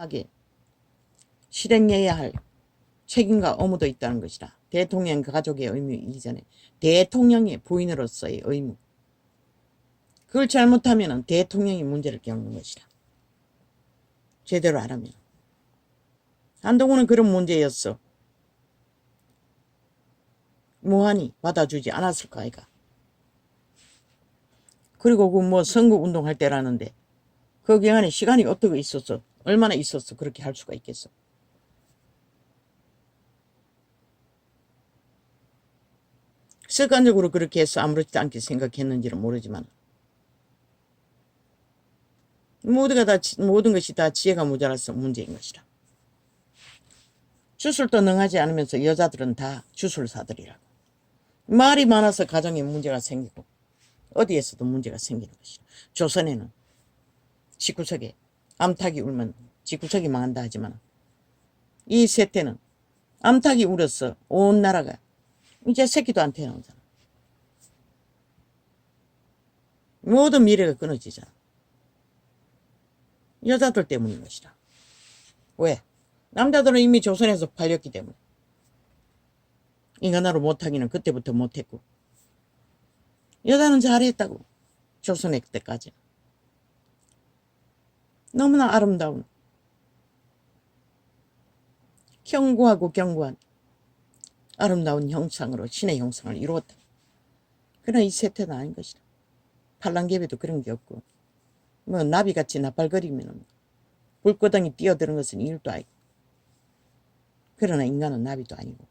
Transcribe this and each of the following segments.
하게 실행해야 할 책임과 의무도 있다는 것이다. 대통령 가족의 의무 이전에 대통령의 부인으로서의 의무. 그걸 잘못하면 대통령이 문제를 겪는 것이다. 제대로 하라면. 한동훈은 그런 문제였어. 무한히 받아주지 않았을까 아이가. 그리고 그 뭐 선거운동 할 때라는데 그 기간에 시간이 어떻게 있었어? 얼마나 있었어? 그렇게 할 수가 있겠어? 습관적으로 그렇게 해서 아무렇지도 않게 생각했는지는 모르지만 모든 것이 다 지혜가 모자라서 문제인 것이다. 주술도 능하지 않으면서 여자들은 다 주술사들이라고. 말이 많아서 가정에 문제가 생기고 어디에서도 문제가 생기는 것이다. 조선에는 집구석에 암탉이 울면 집구석이 망한다 하지만 이 세태는 암탉이 울어서 온 나라가 이제 새끼도 안 태어나잖아. 모든 미래가 끊어지잖아. 여자들 때문인 것이다. 왜? 남자들은 이미 조선에서 팔렸기 때문에. 인간으로 못하기는 그때부터 못했고 여자는 잘했다고. 조선의 때까지. 너무나 아름다운 견고하고 견고한 아름다운 형상으로 신의 형상을 이루었다. 그러나 이 세태는 아닌 것이다. 팔랑개비도 그런 게 없고 뭐 나비같이 나팔거리면 불구덩이 뛰어드는 것은 일도 아니고 그러나 인간은 나비도 아니고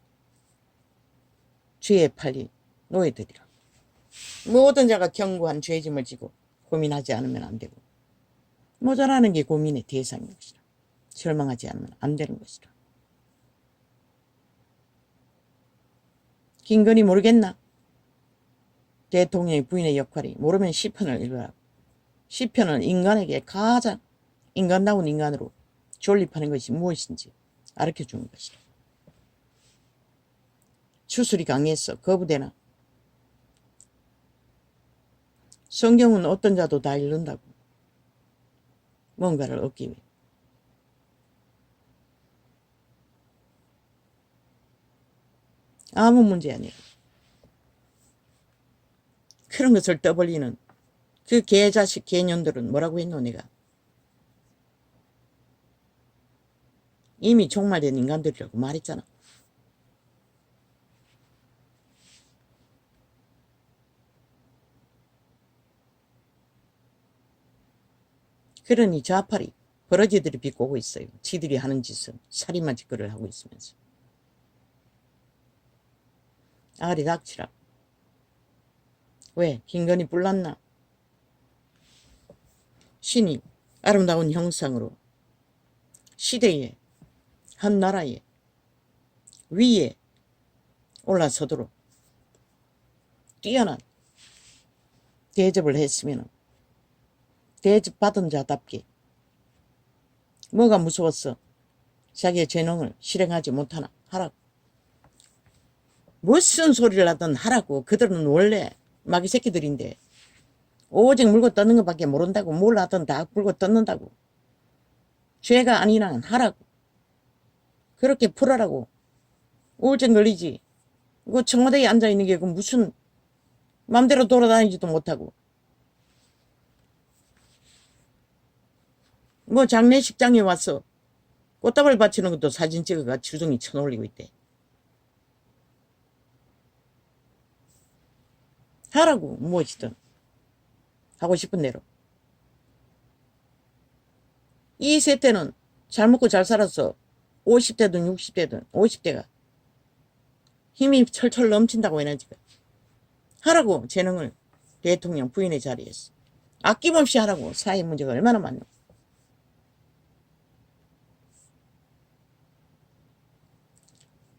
죄에 팔린 노예들이라. 모든 자가 견고한 죄짐을 지고 고민하지 않으면 안 되고 모자라는 게 고민의 대상인 것이다. 절망하지 않으면 안 되는 것이다. 김건희 모르겠나? 대통령의 부인의 역할이 모르면 시편을 읽으라. 시편은 인간에게 가장 인간다운 인간으로 존립하는 것이 무엇인지 가르쳐주는 것이다. 주술이 강해서 거부되나? 성경은 어떤 자도 다 읽는다고. 뭔가를 얻기 위해. 아무 문제 아니야. 그런 것을 떠벌리는 그 개자식 개년들은 뭐라고 했노 내가. 이미 종말된 인간들이라고 말했잖아. 그러니 좌팔이 버러지들이 비꼬고 있어요. 지들이 하는 짓은 살인마 짓거리를 하고 있으면서. 아가리 닥치라. 왜? 김건희 불났나? 신이 아름다운 형상으로 시대에 한 나라에 위에 올라서도록 뛰어난 대접을 했으면 대접받은 자답게 뭐가 무서웠어? 자기의 재능을 실행하지 못하나 하라고. 무슨 소리를 하든 하라고. 그들은 원래 마귀 새끼들인데 오직 물고 뜯는 것밖에 모른다고. 뭘 하든 다 물고 뜯는다고. 죄가 아니란 하라고. 그렇게 풀어라고. 우울증 걸리지. 그 청와대에 앉아있는 게 그 무슨 맘대로 돌아다니지도 못하고 뭐 장례식장에 와서 꽃다발 바치는 것도 사진 찍어가 주둥이 쳐놓으리고 있대. 하라고. 무엇이든 하고 싶은 대로. 이 세대는 잘 먹고 잘 살았어. 50대든 60대든 50대가 힘이 철철 넘친다고 해나 지금. 하라고. 재능을 대통령 부인의 자리에서 아낌없이 하라고. 사회 문제가 얼마나 많노.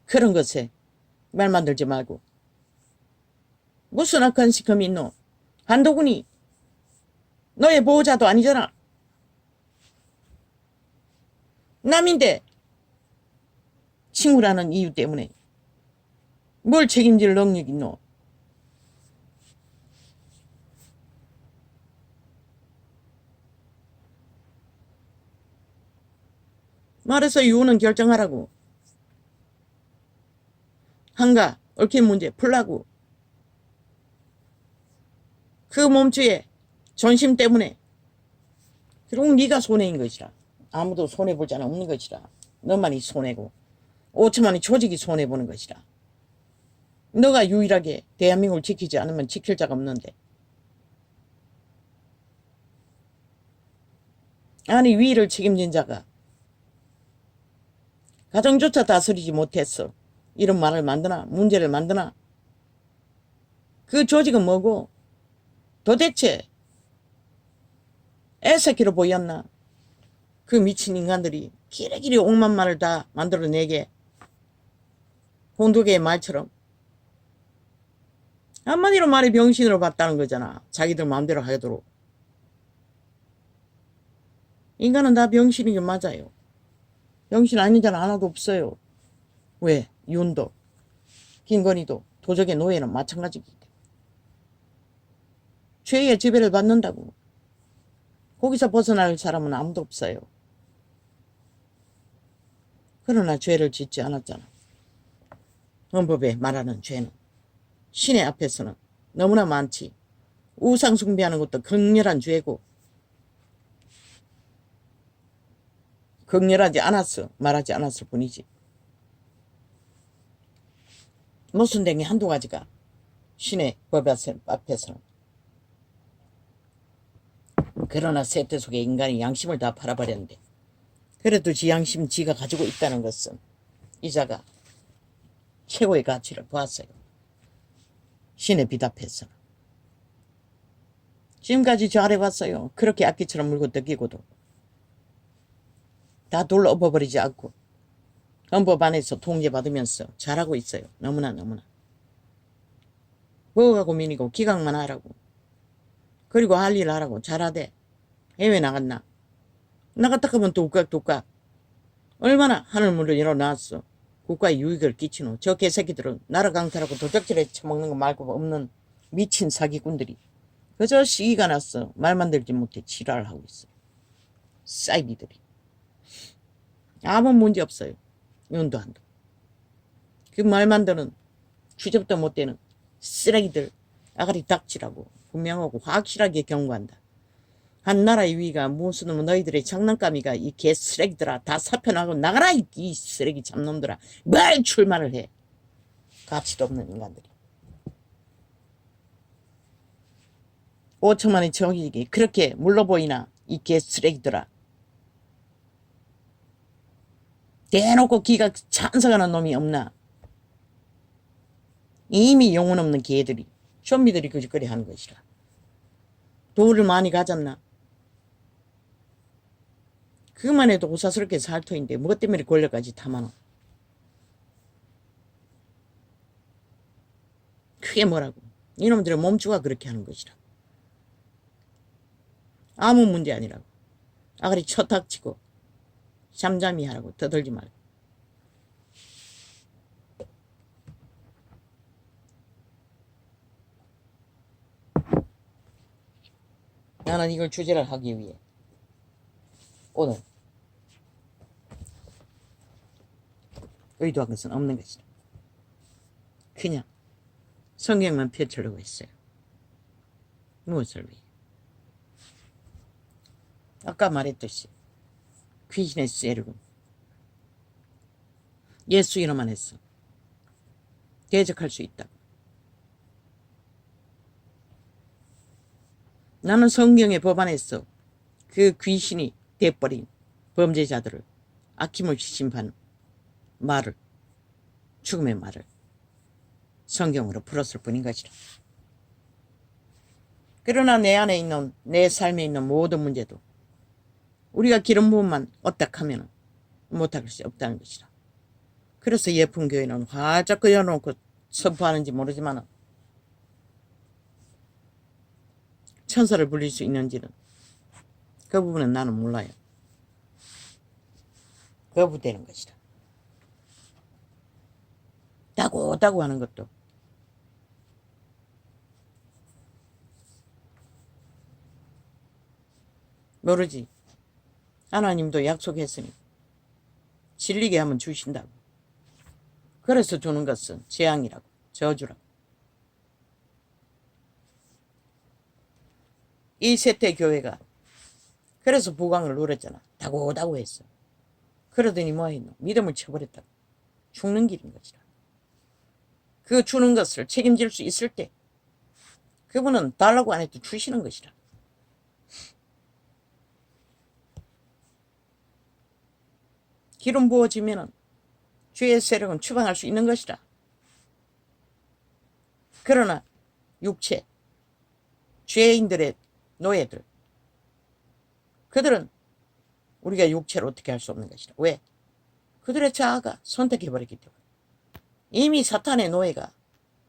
그런 것에 말 만들지 말고. 무슨 악한 시컴이 있노. 한도군이 너의 보호자도 아니잖아. 남인데 친구라는 이유 때문에 뭘 책임질 능력이 있노. 말해서 이유는 결정하라고. 한가 얽힌 문제 풀라고. 그 몸주의 존심 때문에. 그리고 네가 손해인 것이라. 아무도 손해볼 자는 없는 것이라. 너만이 손해고 5천만의 조직이 손해보는 것이라. 너가 유일하게 대한민국을 지키지 않으면 지킬 자가 없는데. 아니 위를 책임진 자가 가정조차 다스리지 못했어. 이런 말을 만드나 문제를 만드나. 그 조직은 뭐고 도대체 애새끼로 보였나. 그 미친 인간들이 기레기리 옥만 말을 다 만들어내게 홍두개의 말처럼 한마디로 말이 병신으로 봤다는 거잖아. 자기들 마음대로 하도록. 인간은 다 병신이긴 맞아요. 병신 아닌 자는 하나도 없어요. 왜? 윤도 김건희도 도적의 노예는 마찬가지기 때문에. 죄의 지배를 받는다고. 거기서 벗어날 사람은 아무도 없어요. 그러나 죄를 짓지 않았잖아. 헌법에 말하는 죄는 신의 앞에서는 너무나 많지. 우상 숭배하는 것도 극렬한 죄고 극렬하지 않았어. 말하지 않았을 뿐이지. 모순된 게 한두 가지가 신의 법 앞에서는. 그러나 세태 속에 인간이 양심을 다 팔아버렸는데 그래도 지 양심 지가 가지고 있다는 것은 이자가 최고의 가치를 보았어요. 신의 빛 앞에서는. 지금까지 잘해왔어요. 그렇게 악기처럼 물고 뜯기고도 다 돌로 엎어버리지 않고 헌법 안에서 통제받으면서 잘하고 있어요. 너무나. 뭐가 고민이고 기각만 하라고. 그리고 할 일 하라고. 잘하대. 해외 나갔나. 나갔다 하면 뚝깍 얼마나 하늘문을 열어놨어. 국가에 유익을 끼치노. 저 개새끼들은 나라 강탈하고 도적질에 처먹는 거 말고 없는 미친 사기꾼들이 그저 시기가 났어. 말만 들지 못해 지랄을 하고 있어. 싸이비들이. 아무 문제 없어요. 윤도한도. 그 말만 드는 주접도 못되는 쓰레기들 아가리 닥치라고 분명하고 확실하게 경고한다. 한 나라의 위가 무슨 너희들의 장난감이가 이 개쓰레기들아. 다 사표나고 나가라 이 쓰레기 잡놈들아. 뭘 출마를 해. 가치도 없는 인간들이. 5천만의 정익이 그렇게 물러보이나 이 개쓰레기들아. 대놓고 기가 찬성하는 놈이 없나. 이미 영혼 없는 개들이 좀비들이 그짓거리 하는 것이라. 돈을 많이 가졌나. 그것만 해도 고사스럽게 살 터인데 뭐 때문에 권력까지 탐하노. 그게 뭐라고. 이놈들의 몸주가 그렇게 하는 것이라. 아무 문제 아니라고. 아가리 쳐탁치고 잠잠히 하라고. 떠들지 말고. 나는 이걸 주제를 하기 위해 오늘 의도한 것은 없는 것이다. 그냥 성경만 펼치려고 했어요. 무엇을 위해? 아까 말했듯이 귀신의 세력은 예수 이름만 해서 대적할 수 있다고. 나는 성경의 법안에서 그 귀신이 돼버린 범죄자들을 아낌없이 심판 말을, 죽음의 말을 성경으로 풀었을 뿐인 것이라. 그러나 내 안에 있는, 내 삶에 있는 모든 문제도 우리가 기름 부음만 어떡하면 못할 수 없다는 것이라. 그래서 예쁜 교회는 활짝 그려놓고 선포하는지 모르지만 천사를 불릴 수 있는지는 그 부분은 나는 몰라요. 거부되는 것이라. 따고 하는 것도 모르지. 하나님도 약속했으니 질리게 하면 주신다고. 그래서 주는 것은 재앙이라고, 저주라고. 이 세대 교회가 그래서 부강을 누렸잖아. 다고다고 했어. 그러더니 뭐 했노? 믿음을 쳐버렸다고. 죽는 길인 것이라. 그 주는 것을 책임질 수 있을 때 그분은 달라고 안 해도 주시는 것이라. 기름 부어지면은 죄의 세력은 추방할 수 있는 것이라. 그러나 육체, 죄인들의 노예들, 그들은 우리가 육체를 어떻게 할 수 없는 것이라. 왜? 그들의 자아가 선택해버렸기 때문에. 이미 사탄의 노예가,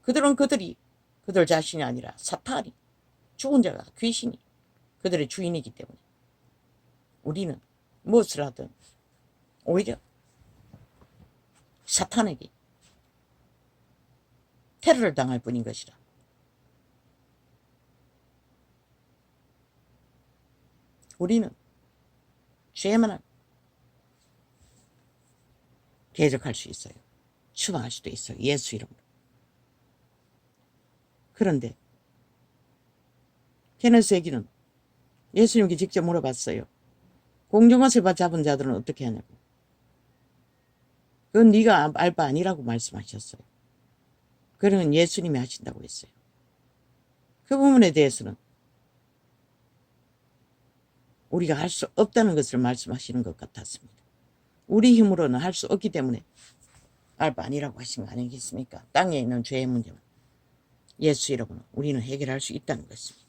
그들은 그들 자신이 아니라 사탄이, 죽은 자가, 귀신이 그들의 주인이기 때문에 우리는 무엇을 하든 오히려 사탄에게 테러를 당할 뿐인 것이라. 우리는 죄만을 대적할 수 있어요. 추방할 수도 있어요. 예수 이름으로. 그런데 케네스 얘기는 예수님께 직접 물어봤어요. 공중옷을 잡은 자들은 어떻게 하냐고. 그건 네가 알 바 아니라고 말씀하셨어요. 그러면 예수님이 하신다고 했어요. 그 부분에 대해서는 우리가 할 수 없다는 것을 말씀하시는 것 같았습니다. 우리 힘으로는 할 수 없기 때문에 알 바 아니라고 하신 거 아니겠습니까? 땅에 있는 죄의 문제는 예수 이름으로 우리는 해결할 수 있다는 것입니다.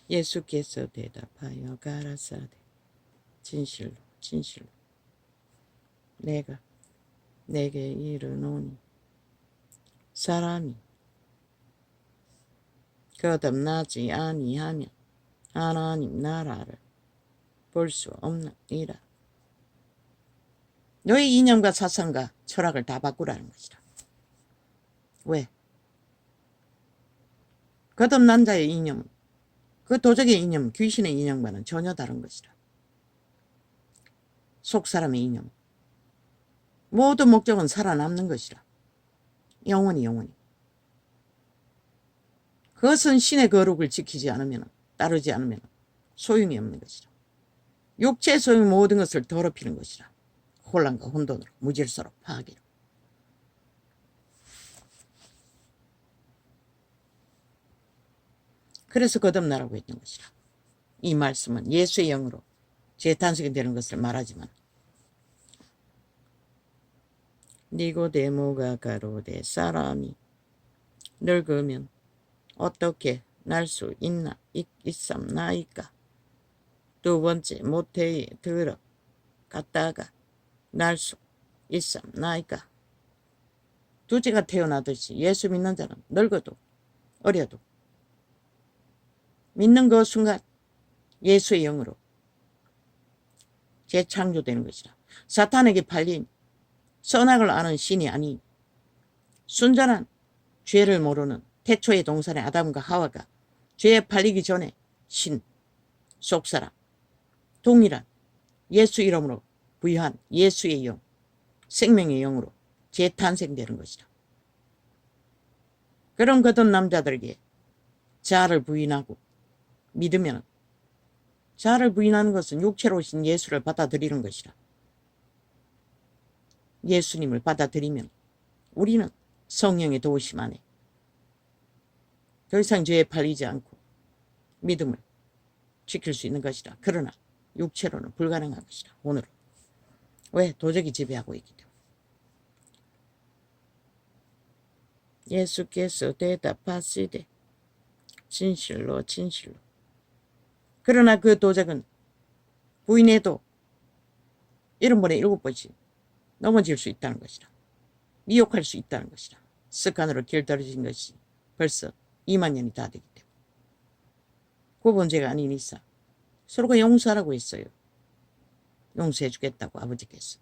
예수께서 대답하여 가라사대 진실로 진실로 내가 내게 이르노니 사람이 거듭나지 아니하면 하나님 나라를 볼 수 없느니라. 너의 이념과 사상과 철학을 다 바꾸라는 것이라. 왜? 거듭난 자의 이념은 그 도적의 이념, 귀신의 이념과는 전혀 다른 것이라. 속 사람의 이념, 모든 목적은 살아남는 것이라. 영원히. 그것은 신의 거룩을 지키지 않으면, 따르지 않으면 소용이 없는 것이라. 육체의 소용이 모든 것을 더럽히는 것이라. 혼란과 혼돈으로, 무질서로, 파괴로. 그래서 거듭나라고 했던 것이라. 이 말씀은 예수의 영으로 재탄생이 되는 것을 말하지만 니고데모가 가로되 사람이 늙으면 어떻게 날 수 있삼나이까. 두 번째 모태에 들어갔다가 날 수 있삼나이까. 두째가 태어나듯이 예수 믿는 자는 늙어도 어려도 믿는 그 순간 예수의 영으로 재창조되는 것이라. 사탄에게 팔린 선악을 아는 신이 아닌 순전한 죄를 모르는 태초의 동산의 아담과 하와가 죄에 팔리기 전에 신, 속사람, 동일한 예수 이름으로 부여한 예수의 영, 생명의 영으로 재탄생되는 것이라. 그런 거듭 남자들에게 자아를 부인하고 믿으면, 자아를 부인하는 것은 육체로 오신 예수를 받아들이는 것이라. 예수님을 받아들이면 우리는 성령의 도우심 안에 더 이상 죄에 팔리지 않고 믿음을 지킬 수 있는 것이라. 그러나 육체로는 불가능한 것이라. 오늘은. 왜? 도적이 지배하고 있기 때문에. 예수께서 대답하시되 진실로 진실로. 그러나 그 도적은 부인해도 70번에 7번씩 넘어질 수 있다는 것이라. 미혹할 수 있다는 것이라. 습관으로 길들여진 것이 벌써 2만 년이 다 되기 때문에. 구본죄가 아닌 이상 서로가 용서하라고 했어요. 용서해 주겠다고 아버지께서.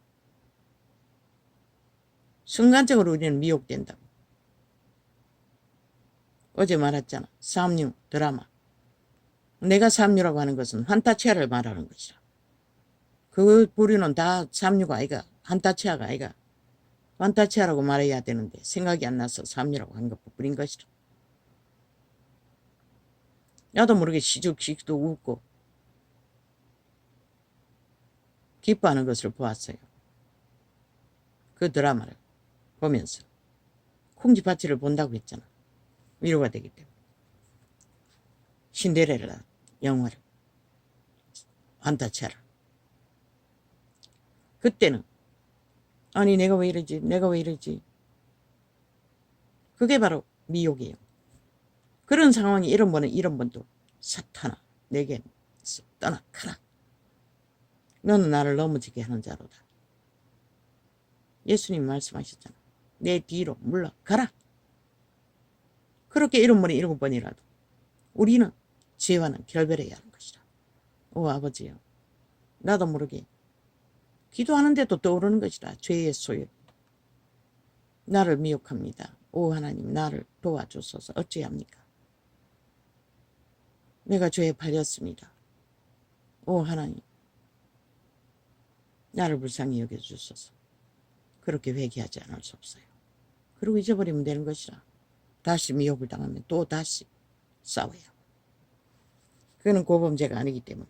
순간적으로 우리는 미혹된다고. 어제 말했잖아. 삼류 드라마. 내가 삼류라고 하는 것은 환타치아를 말하는 것이라. 그 부류는 다 삼류가 아이가, 환타치아가 아이가. 환타치아라고 말해야 되는데 생각이 안 나서 삼류라고 한 것뿐인 것이라. 나도 모르게 시죽시죽도 웃고 기뻐하는 것을 보았어요. 그 드라마를 보면서. 콩쥐파티를 본다고 했잖아. 위로가 되기 때문에. 신데렐라 영화를, 환타치아를. 그때는 아니 내가 왜 이러지, 내가 왜 이러지. 그게 바로 미혹이에요. 그런 상황이 이런 번도 사탄아 내게서 떠나가라. 너는 나를 넘어지게 하는 자로다. 예수님 말씀하셨잖아. 내 뒤로 물러가라. 그렇게 이런 번에 7번이라도 우리는 죄와는 결별해야 하는 것이다. 오 아버지요. 나도 모르게 기도하는데도 떠오르는 것이다. 죄의 소유. 나를 미혹합니다. 오 하나님 나를 도와주소서. 어찌합니까? 내가 죄에 팔렸습니다. 오 하나님 나를 불쌍히 여겨주소서. 그렇게 회개하지 않을 수 없어요. 그리고 잊어버리면 되는 것이라. 다시 미혹을 당하면 또 다시 싸워요. 그거는 고범죄가 아니기 때문에.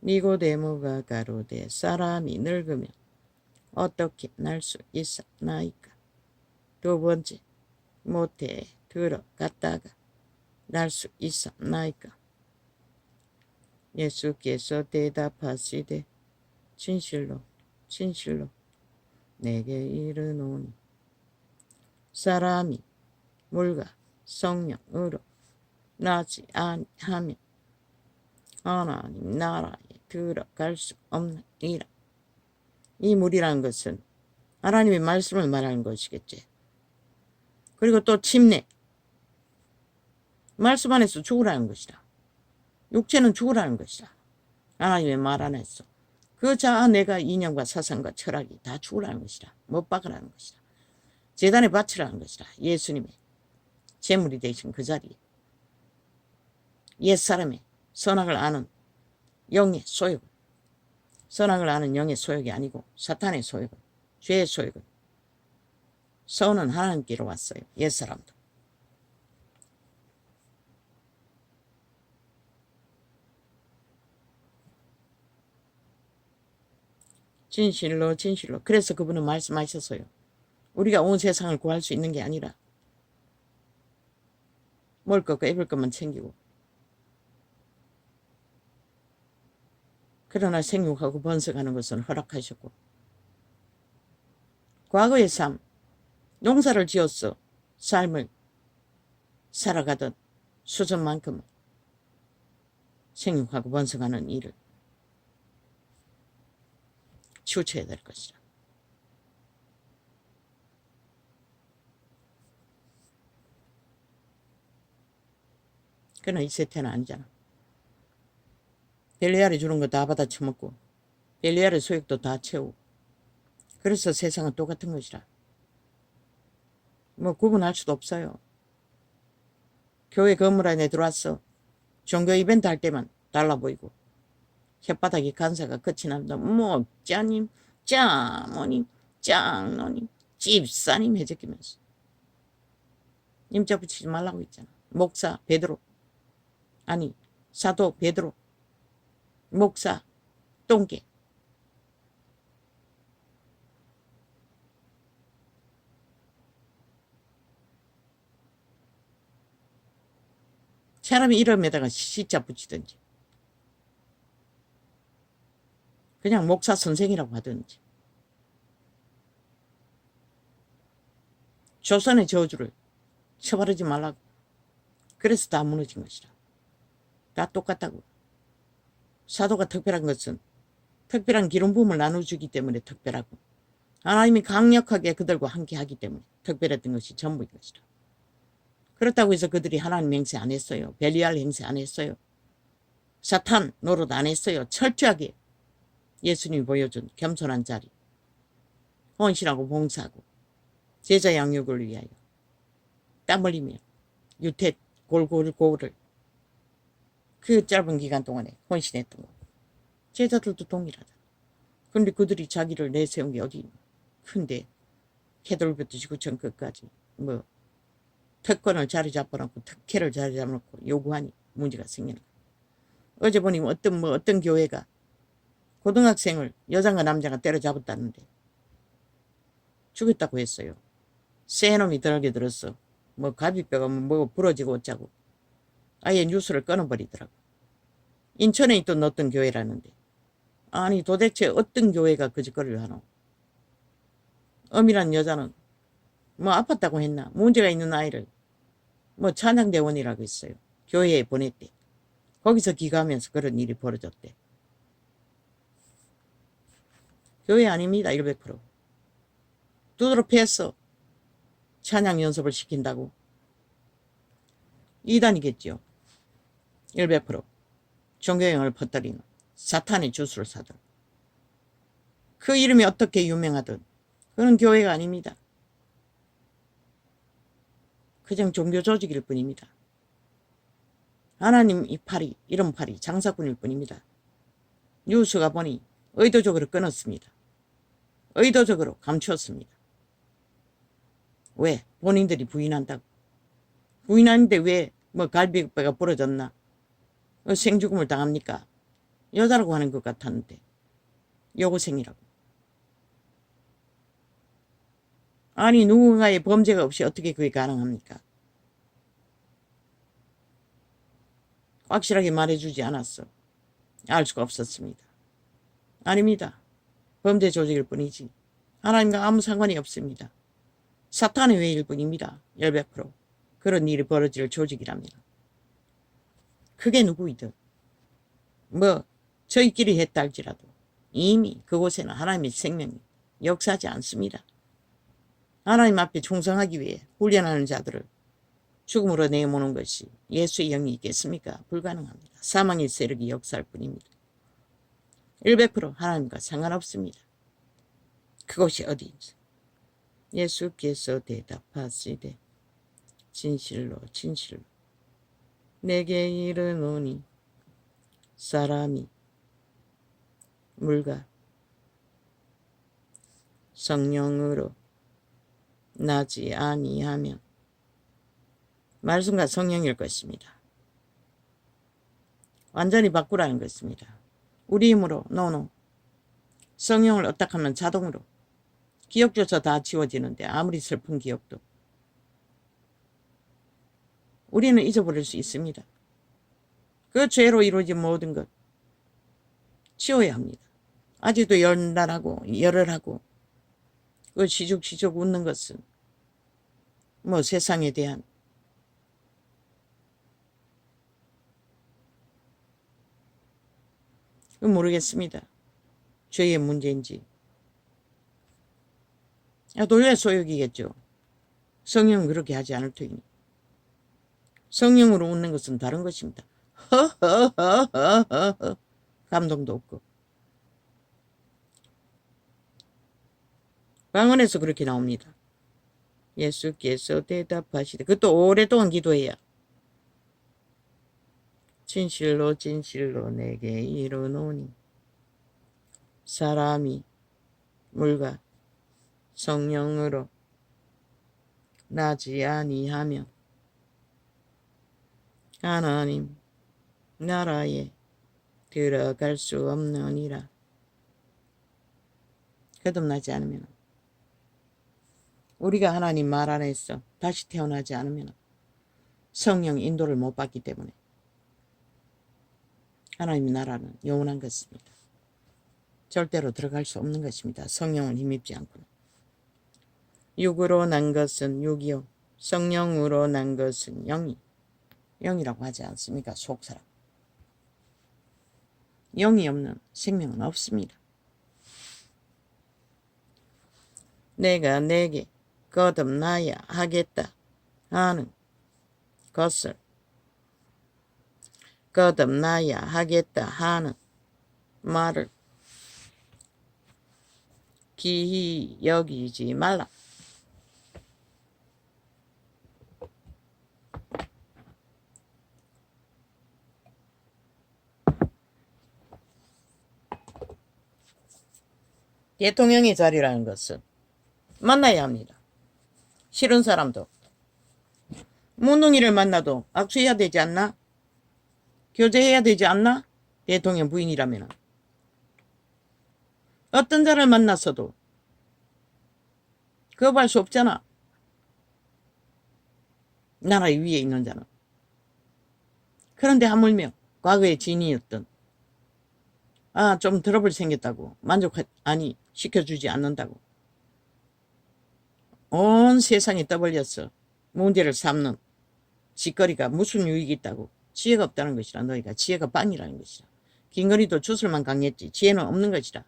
니고데모가 가로되 사람이 늙으면 어떻게 날 수 있었나이까. 두 번째 모태에 들어갔다가 날 수 있었나이까. 예수께서 대답하시되 진실로 진실로 내게 이르노니 사람이 물과 성령으로 나지 아니하면 하나님 나라에 들어갈 수 없느니라. 이 물이라는 것은 하나님의 말씀을 말하는 것이겠지. 그리고 또 침례. 말씀 안에서 죽으라는 것이다. 육체는 죽으라는 것이다. 하나님의 말 안에서. 그 자아 내가 이념과 사상과 철학이 다 죽으라는 것이다. 못 박으라는 것이다. 제단에 바치라는 것이다. 예수님의 제물이 되신 그 자리에. 옛사람의 선악을 아는 영의 소욕. 선악을 아는 영의 소욕이 아니고 사탄의 소욕. 죄의 소욕. 선은 하나님께로 왔어요. 옛사람도. 진실로 진실로. 그래서 그분은 말씀하셨어요. 우리가 온 세상을 구할 수 있는 게 아니라 먹을 것과 입을 것만 챙기고 그러나 생육하고 번성하는 것은 허락하셨고 과거의 삶, 농사를 지어서 삶을 살아가던 수준만큼은 생육하고 번성하는 일을 치우쳐야 될 것이다. 그러나 이 세태는 아니잖아. 벨리알이 주는 거 다 받아 처먹고 벨리알의 소욕도 다 채우고 그래서 세상은 똑같은 것이라. 뭐 구분할 수도 없어요. 교회 건물 안에 들어왔어. 종교 이벤트 할 때만 달라 보이고 혓바닥에 간사가 끝이 납니다. 목자님, 장모님, 장로님, 집사님 해적이면서 임자 붙이지 말라고 했잖아. 목사 베드로 아니 사도 베드로 목사 똥개 사람이 이름에다가 시자 붙이든지 그냥 목사 선생이라고 하든지 조선의 저주를 쳐바르지 말라고. 그래서 다 무너진 것이라. 다 똑같다고. 사도가 특별한 것은 특별한 기름 부음을 나눠주기 때문에 특별하고 하나님이 강력하게 그들과 함께하기 때문에 특별했던 것이 전부인 것이라. 그렇다고 해서 그들이 하나님 행세 안 했어요. 벨리알 행세 안 했어요. 사탄 노릇 안 했어요. 철저하게 예수님이 보여준 겸손한 자리, 헌신하고 봉사하고 제자 양육을 위하여 땀 흘리며 유태 골고루를 그 짧은 기간 동안에 헌신했던 거. 제자들도 동일하다. 그런데 그들이 자기를 내세운 게 어디 큰데 캐돌부터 지구촌 끝까지 뭐 특권을 자리 잡아놓고 특혜를 자리 잡아놓고 요구하니 문제가 생기는 거야. 어제 보니 어떤 교회가 고등학생을 여자가 남자가 때려잡았다는데 죽였다고 했어요. 새 놈이 들게 들었어. 뭐 갈비뼈가 뭐 부러지고 어쩌고 아예 뉴스를 끊어버리더라고. 인천에 있던 어떤 교회라는데 아니 도대체 어떤 교회가 그 짓거리를 하노. 엄이란 여자는 뭐 아팠다고 했나 문제가 있는 아이를 뭐 찬양대원이라고 했어요. 교회에 보냈대. 거기서 기가하면서 그런 일이 벌어졌대. 교회 아닙니다. 100%. 두드러 패서 찬양 연습을 시킨다고. 이단이겠죠. 100%. 종교형을 퍼뜨리는 사탄의 주술사들. 그 이름이 어떻게 유명하든 그건 교회가 아닙니다. 그냥 종교 조직일 뿐입니다. 하나님 이름 팔이 장사꾼일 뿐입니다. 뉴스가 보니 의도적으로 끊었습니다. 의도적으로 감추었습니다. 왜? 본인들이 부인한다고. 부인하는데 왜 뭐 갈비뼈가 부러졌나? 생죽음을 당합니까? 여자라고 하는 것 같았는데 여고생이라고. 아니 누군가의 범죄가 없이 어떻게 그게 가능합니까? 확실하게 말해주지 않았어. 알 수가 없었습니다. 아닙니다. 범죄 조직일 뿐이지 하나님과 아무 상관이 없습니다. 사탄의 외일 뿐입니다. 100%. 그런 일이 벌어질 조직이랍니다. 그게 누구이든 뭐 저희끼리 했다 할지라도 이미 그곳에는 하나님의 생명이 역사하지 않습니다. 하나님 앞에 충성하기 위해 훈련하는 자들을 죽음으로 내모는 것이 예수의 영이 있겠습니까? 불가능합니다. 사망의 세력이 역사할 뿐입니다. 100% 하나님과 상관없습니다. 그것이 어디인지. 예수께서 대답하시되 진실로 진실로 내게 이르노니 사람이 물과 성령으로 나지 아니하면 말씀과 성령일 것입니다. 완전히 바꾸라는 것입니다. 우리 힘으로 노노 성령을 어떡하면 자동으로 기억조차 다 지워지는데 아무리 슬픈 기억도 우리는 잊어버릴 수 있습니다. 그 죄로 이루어진 모든 것 치워야 합니다. 아직도 연단하고 열혈하고 그 시죽시죽 웃는 것은 뭐 세상에 대한 모르겠습니다. 죄의 문제인지 돌려 소욕이겠죠. 성령은 그렇게 하지 않을 터이니 성령으로 웃는 것은 다른 것입니다. 허허허허허 감동도 없고 방언에서 그렇게 나옵니다. 예수께서 대답하시되 그것도 오랫동안 기도해야 진실로 진실로 내게 이르노니 사람이 물과 성령으로 나지 아니하면 하나님 나라에 들어갈 수 없느니라. 거듭나지 않으면 우리가 하나님 말 안에서 다시 태어나지 않으면 성령 인도를 못 받기 때문에 하나님 나라는 영원한 것입니다. 절대로 들어갈 수 없는 것입니다. 성령을 힘입지 않고는. 육으로 난 것은 육이요 성령으로 난 것은 영이. 영이라고 하지 않습니까? 속사람. 영이 없는 생명은 없습니다. 내가 내게 거듭나야 하겠다 하는 것을 거듭나야 하겠다 하는 말을 기히 여기지 말라. 대통령의 자리라는 것은 만나야 합니다. 싫은 사람도. 문둥이를 만나도 악수해야 되지 않나? 교제해야 되지 않나? 대통령 부인이라면. 어떤 자를 만났어도 거부할 수 없잖아. 나라 위에 있는 자는. 그런데 하물며 과거의 지인이었던 좀 트러블 생겼다고 아니 시켜주지 않는다고 온 세상이 떠벌렸어. 문제를 삼는 짓거리가 무슨 유익이 있다고. 지혜가 없다는 것이라. 너희가 지혜가 빵이라는 것이라. 김건희도 주술만 강했지 지혜는 없는 것이라.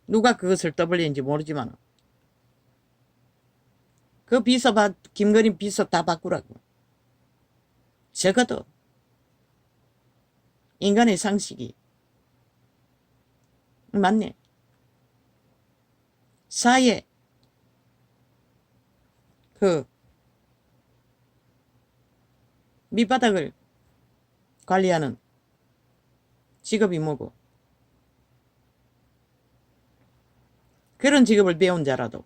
누가 그것을 떠벌리는지 모르지만 그 비서 김건희 비서 다 바꾸라고. 적어도 인간의 상식이 맞네. 사회 그 밑바닥을 관리하는 직업이 뭐고 그런 직업을 배운 자라도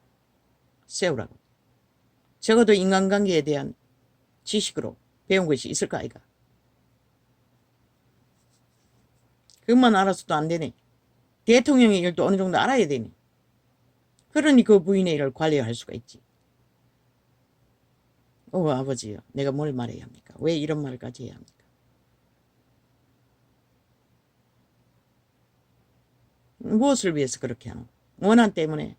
세우라고. 적어도 인간관계에 대한 지식으로 배운 것이 있을까 아이가. 그것만 알아서도 안 되네. 대통령의 일도 어느 정도 알아야 되네. 그러니 그 부인의 일을 관리할 수가 있지. 아버지요. 내가 뭘 말해야 합니까? 왜 이런 말까지 해야 합니까? 무엇을 위해서 그렇게 하노? 원한 때문에.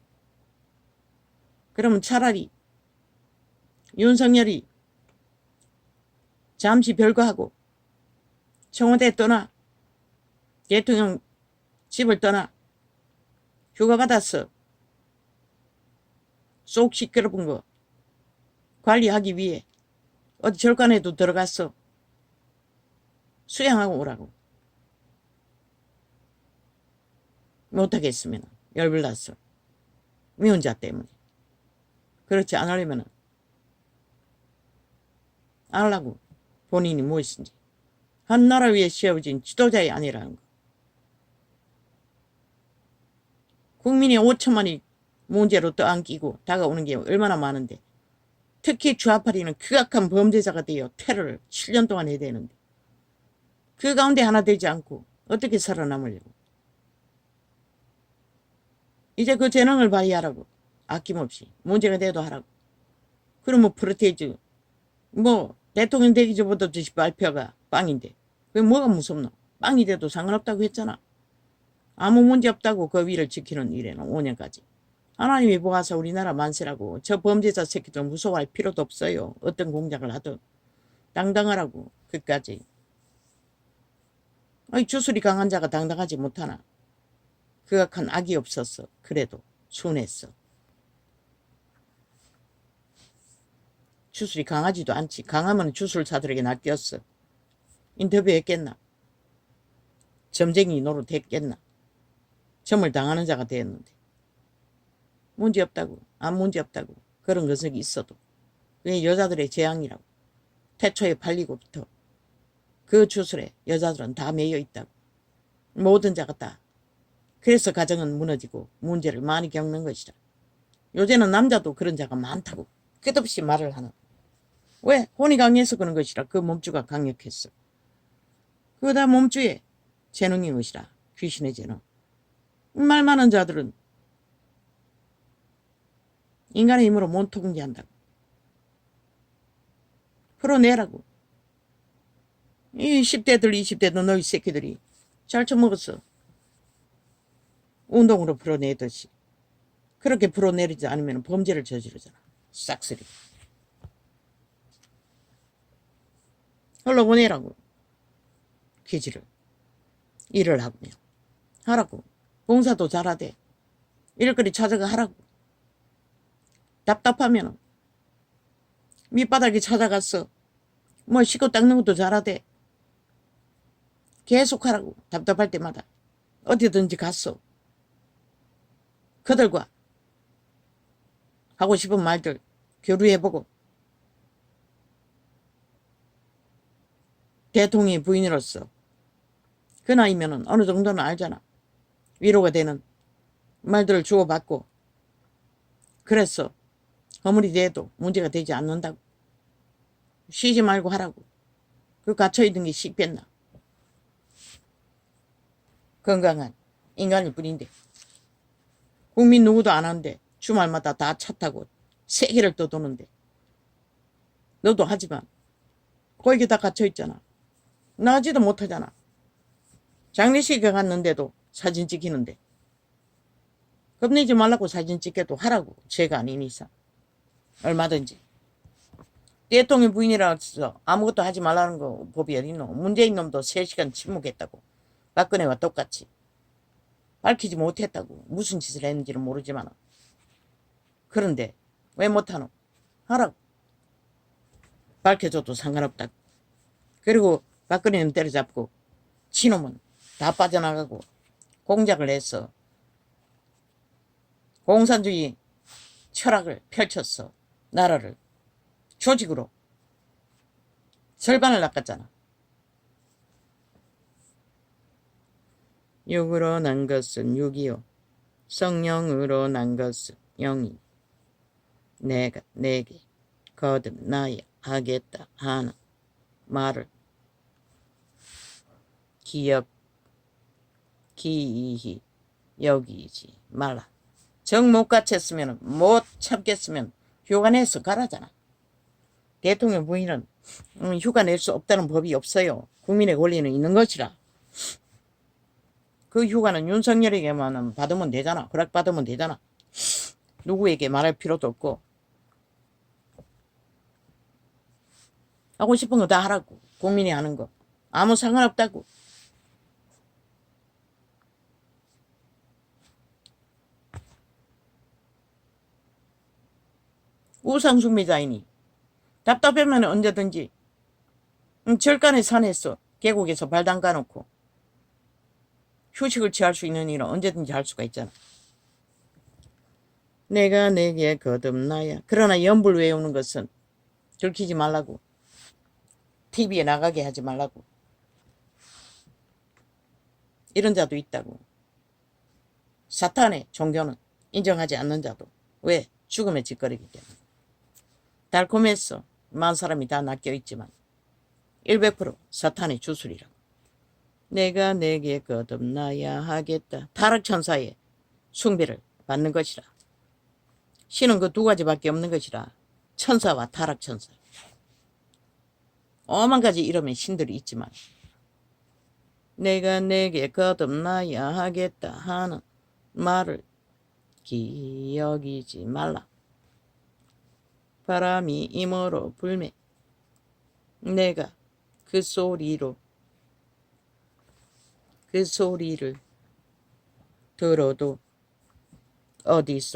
그러면 차라리 윤석열이 잠시 별거하고 청와대 떠나 대통령 집을 떠나 휴가 받았어. 쏙 시끄러운 거 관리하기 위해 어디 절간에도 들어갔어. 수양하고 오라고. 못하겠으면 열불났어. 미운 자 때문에. 그렇지 않으려면 알라고. 본인이 무엇인지. 한 나라 위에 세워진 지도자의 아니라는 거. 국민이 5천만이 문제로 떠안기고 다가오는 게 얼마나 많은데 특히 좌파리는 극악한 범죄자가 되어 테러를 7년 동안 해야 되는데 그 가운데 하나 되지 않고 어떻게 살아남으려고. 이제 그 재능을 발휘하라고. 아낌없이 문제가 돼도 하라고. 그럼 프로테이즈 대통령 되기 전부터 발표가 빵인데 그게 뭐가 무섭노. 빵이 돼도 상관없다고 했잖아. 아무 문제 없다고 그 위를 지키는 일에는 5년까지. 하나님이 보아서 우리나라 만세라고. 저 범죄자 새끼들 무서워할 필요도 없어요. 어떤 공작을 하든 당당하라고. 끝까지. 주술이 강한 자가 당당하지 못하나. 극악한 악이 없었어. 그래도 순했어. 주술이 강하지도 않지. 강하면 주술사들에게 낚였어. 인터뷰했겠나. 점쟁이 노릇했겠나. 점을 당하는 자가 되었는데. 문제없다고. 아무 문제없다고. 그런 것이 있어도. 그게 여자들의 재앙이라고. 태초에 팔리고부터 그 주술에 여자들은 다 매여 있다고. 모든 자가 다. 그래서 가정은 무너지고 문제를 많이 겪는 것이라. 요새는 남자도 그런 자가 많다고 끝없이 말을 하는. 왜? 혼이 강해서 그런 것이라. 그 몸주가 강력했어. 그거 다 몸주의 재능인 것이라. 귀신의 재능. 말 많은 자들은 인간의 힘으로 못 통제한다고. 풀어내라고. 이 10대들 20대들 너희 새끼들이 잘 처먹었어. 운동으로 풀어내듯이. 그렇게 풀어내리지 않으면 범죄를 저지르잖아. 싹쓸이. 흘러보내라고. 기지를. 일을 하고요. 하라고. 봉사도 잘하대. 일거리 찾아가 하라고. 답답하면 밑바닥에 찾아갔어. 씻고 닦는 것도 잘하대. 계속 하라고. 답답할 때마다. 어디든지 갔어. 그들과 하고 싶은 말들 교류해보고. 대통령의 부인으로서 그 나이면은 어느 정도는 알잖아. 위로가 되는 말들을 주고받고 그래서 아무리 돼도 문제가 되지 않는다고. 쉬지 말고 하라고. 그 갇혀있던 게 씹혔나. 건강한 인간일 뿐인데 국민 누구도 안 하는데 주말마다 다 차 타고 세계를 떠도는데 너도 하지만 거기 다 갇혀있잖아. 나가지도 못하잖아. 장례식에 갔는데도 사진 찍히는데 겁내지 말라고 사진 찍게도 하라고. 죄가 아닌 이상 얼마든지. 대통령 부인이라서 아무것도 하지 말라는 거 법이 어딨노. 문재인 놈도 3시간 침묵했다고. 박근혜와 똑같이 밝히지 못했다고. 무슨 짓을 했는지는 모르지만 그런데 왜 못하노. 하라고. 밝혀줘도 상관없다고. 그리고 박근혜는 때려잡고 치놈은 다 빠져나가고 공작을 해서 공산주의 철학을 펼쳤어. 나라를 조직으로 절반을 낚았잖아. 육으로 난 것은 6이요 성령으로 난 것은 0이. 내가 내게 거듭나야 하겠다 하는 말을 기이히 여기지 말라. 정 못 갖췄으면 못 참겠으면 휴가 내서 가라잖아. 대통령 부인은 휴가 낼 수 없다는 법이 없어요. 국민의 권리는 있는 것이라. 그 휴가는 윤석열에게만 받으면 되잖아. 허락받으면 되잖아. 누구에게 말할 필요도 없고. 하고 싶은 거 다 하라고. 국민이 하는 거. 아무 상관없다고. 우상숭배자이니 답답하면 언제든지 절간에 산에서 계곡에서 발 담가놓고 휴식을 취할 수 있는 일은 언제든지 할 수가 있잖아. 내가 내게 거듭나야. 그러나 연불 외우는 것은 들키지 말라고. TV에 나가게 하지 말라고. 이런 자도 있다고. 사탄의 종교는 인정하지 않는 자도. 왜? 죽음의 짓거리기 때문에. 달콤했어. 많은 사람이 다 낚여있지만 100% 사탄의 주술이라고. 내가 내게 거듭나야 하겠다. 타락천사의 숭배를 받는 것이라. 신은 그 2가지밖에 없는 것이라. 천사와 타락천사. 오만 가지 이름의 신들이 있지만 내가 내게 거듭나야 하겠다 하는 말을 기억이지 말라. 바람이 임으로 불매 내가 그 소리를 들어도 어디서